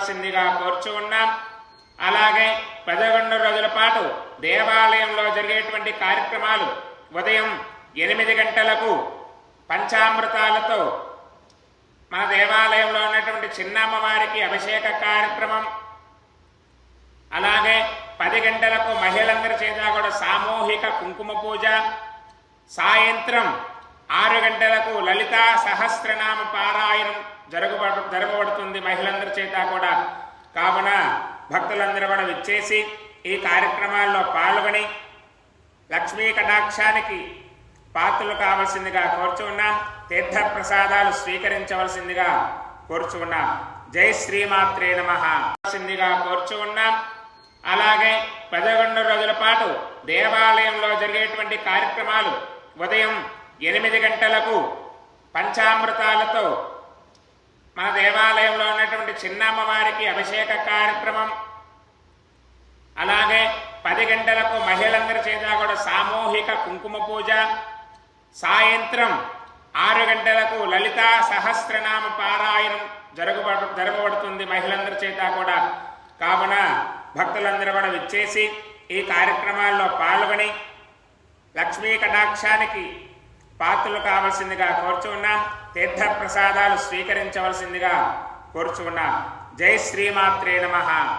సిందిగా కోర్చు ఉన్నాం. అలాగే 11 రోజుల పాటు దేవాలయంలో జరిగేటువంటి కార్యక్రమాలు ఉదయం 8 గంటలకు పంచామృతాలతో మన దేవాలయంలో ఉన్నటువంటి చిన్నమ్మవారికి అభిషేక కార్యక్రమం, అలాగే 10 గంటలకు మహిళలందరి చేత కూడా సామూహిక కుంకుమ పూజ, సాయంత్రం 6 గంటలకు లలితా సహస్రనామ పారాయణం జరగబడుతుంది మహిళలందరి చేత కూడా. కావున భక్తులందరూ కూడా విచ్చేసి ఈ కార్యక్రమాల్లో పాల్గొని లక్ష్మీ కటాక్షానికి పాత్రలు కావలసిందిగా కోరుచున్నాం. తీర్థ ప్రసాదాలు స్వీకరించవలసిందిగా కోరుచున్నాం. జై శ్రీమాత్రే నమః సిందిగా కోరుచున్నాం. అలాగే 11 రోజుల పాటు దేవాలయంలో జరిగేటువంటి కార్యక్రమాలు ఉదయం 8 గంటలకు పంచామృతాలతో మన దేవాలయంలో ఉన్నటువంటి చిన్నమ్మవారికి అభిషేక కార్యక్రమం, అలాగే 10 గంటలకు మహిళలందరి చేత కూడా సామూహిక కుంకుమ పూజ, సాయంత్రం 6 గంటలకు లలితా సహస్రనామ పారాయణం జరగబడుతుంది మహిళలందరి చేత కూడా. కావున భక్తులందరూ కూడా విచ్చేసి ఈ కార్యక్రమాల్లో పాల్గొని లక్ష్మీ కటాక్షానికి పాత్రలు కావలసిందిగా కోరుచున్నాం. తీర్థ ప్రసాదాలు స్వీకరించవలసిందిగా కోరుచున్నాం. జై శ్రీమాత్రే నమః.